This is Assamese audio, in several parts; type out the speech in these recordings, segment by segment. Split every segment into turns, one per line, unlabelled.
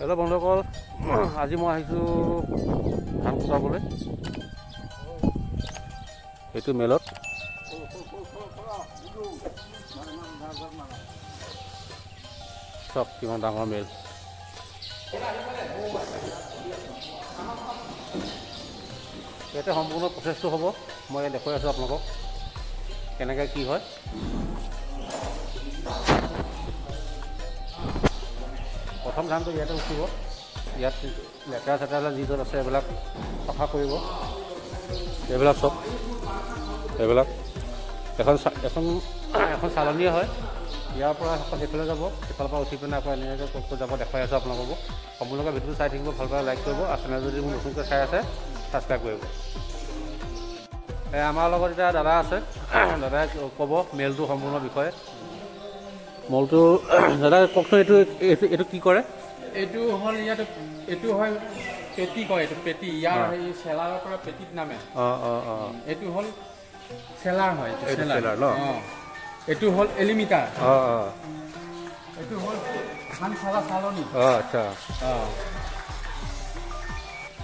হেল্ল' বন্ধুসকল, আজি মই আহিছোঁ ধান কুটাবলৈ। এইটো মেলত চব কিমান ডাঙৰ মেল। ইয়াতে সম্পূৰ্ণ প্ৰচেছটো হ'ব, মই দেখুৱাই আছোঁ আপোনালোকক কেনেকৈ কি হয়। প্ৰথম ধানটো ইয়াতে উঠিব, ইয়াত লেতেৰা চেতেৰা যি য'ত আছে এইবিলাক চাফা কৰিব। এইবিলাক চব এইবিলাক এখন চালনীয়ে হয়। ইয়াৰ পৰা সেইফালে যাব, সেইফালৰ পৰা উঠি পিনে আকৌ এনেকৈ ক'ত যাব দেখুৱাই আছোঁ আপোনালোকক। সম্পূৰ্ণকৈ ভিডিঅ'টো চাই থাকিব, ভালকৈ লাইক কৰিব আৰু চেনেল যদি মোৰ নতুনকৈ চাই আছে ছাবস্ক্ৰাইব কৰিব। আমাৰ লগত এতিয়া দাদা আছে, দাদাই ক'ব মেলটো সম্পূৰ্ণ বিষয়ে। মলটো দাদা কওকচোন, এইটো কি কৰে?
এইটো হ'ল ইয়াত এইটো হয় পেটি কয়, এইটো পেটি। ইয়াৰ সেই চেলাৰৰ পৰা পেটিত নামে। এইটো হ'ল চেলাৰ হয়, চেলাৰ ন। এইটো হ'ল এলিমিটাৰ। এইটো হ'ল ধান চালা চালনী। আচ্ছা।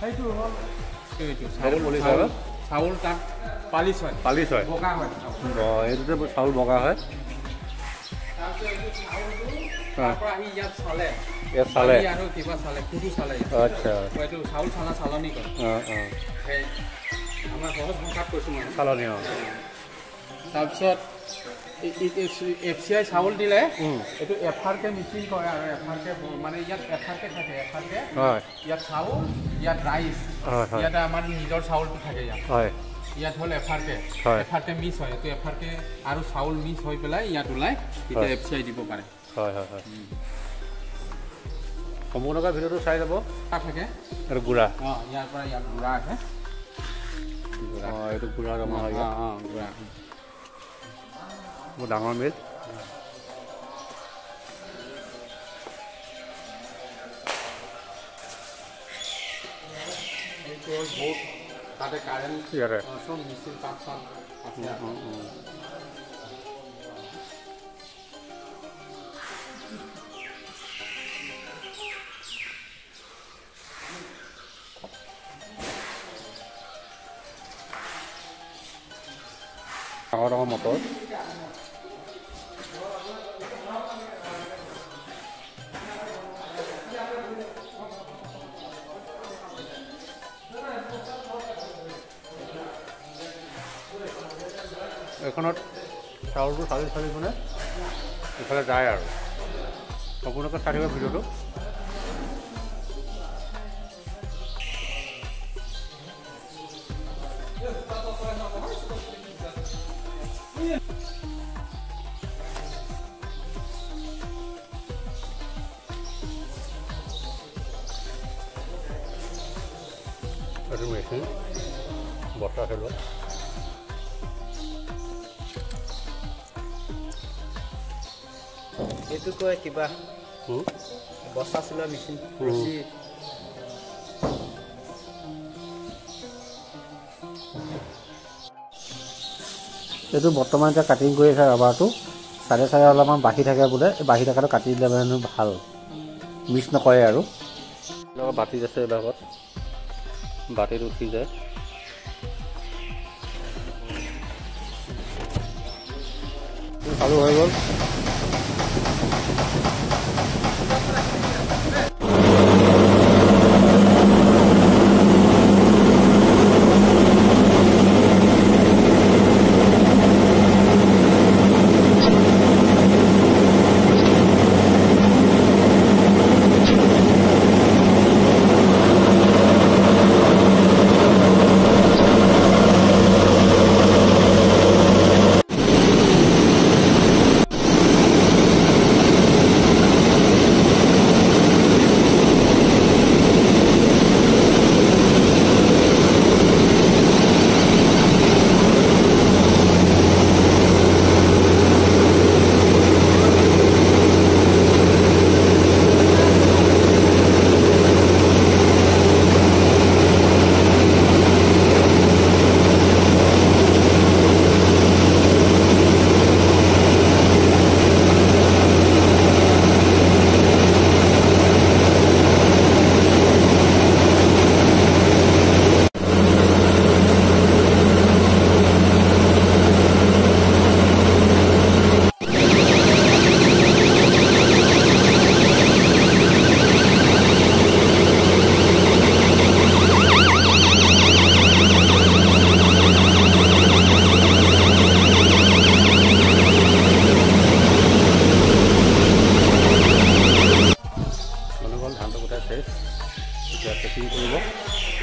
সেইটো হ'ল এইটো চাউল তাত পালিচ হয়, বগা হয়।
এইটোতে চাউল বগা হয়।
তাৰ পৰা আহি ইয়াত চালে আৰু কিবা চালে কুটু চালে।
আচ্ছা,
এইটো চাউল চালা চালনী কয়। আমাৰ সহজ ভাষাত কৈছোঁ মানে
চালনী।
তাৰপিছত FCI চাউল দিলে এইটো FRK মিচিং কৰে আৰু FRK মানে ইয়াত FRK থাকে। FRK ইয়াত চাউল, ইয়াত ৰাইচ, ইয়াতে আমাৰ নিজৰ চাউলটো থাকে। ইয়াত হ'ল FRK মিক্স হয়। এইটো FRK আৰু চাউল মিক্স হৈ পেলাই ইয়াত ওলাই, তেতিয়া FCI দিব পাৰে।
সম্পূৰ্ণকৈ ভিডিঅ'টো চাই যাব।
থাকে
আৰু গুড়া,
ইয়াৰ পৰা ইয়াত গুড়া আহে।
এইটো গুড়া জমা হয়।
গুড়া
বহুত ডাঙৰ মিল।
বহুত তাতে কাৰেণ্ট
ইয়াতে
চব মিচিন তাত চাপ আছে।
ডাঙৰ ডাঙৰ মটৰ। এইখনত চাউলটো চালি পিনে ইফালে যায় আৰু সম্পূৰ্ণকৈ চাই থাকিব ভিডিঅ'টো। এইটো মেচিন বস্তা খেলোৱা।
এইটো কয় কিবা বস্তা চিলোৱা মেচিন।
এইটো বৰ্তমান এতিয়া কাটিং কৰি আছে ৰাবাৰটো। চাৰে অলপমান বাঢ়ি থাকে বোলে, বাঢ়ি থকাটো কাটি দিলে মানে ভাল, মিছ নকৰে আৰু। বাতিত আছে এইবিলাকত, বাতিত উঠি যায়। চালু হৈ গ'ল।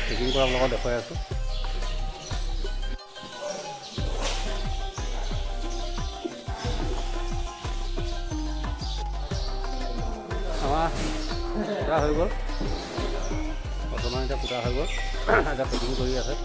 পেকিং কৰা লগত দেখুৱাই আছোঁ। আমাৰ পুৰা হৈ গ'ল, বৰ্তমান এতিয়া পুৰা হৈ গ'ল, এতিয়া পেকিং কৰি আছে।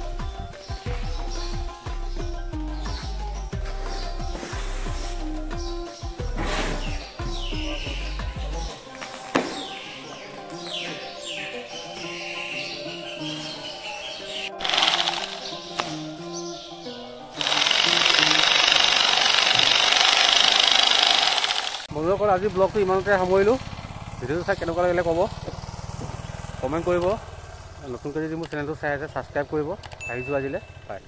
বন্ধুসকল, আজি ব্লগটো ইমানতে সামৰিলোঁ। ভিডিঅ'টো চাই কেনেকুৱা লাগিলে ক'ব, কমেণ্ট কৰিব। নতুনকৈ যদি মোৰ চেনেলটো চাই আছে ছাবস্ক্ৰাইব কৰিব। আহিছোঁ আজিলৈ, বাই।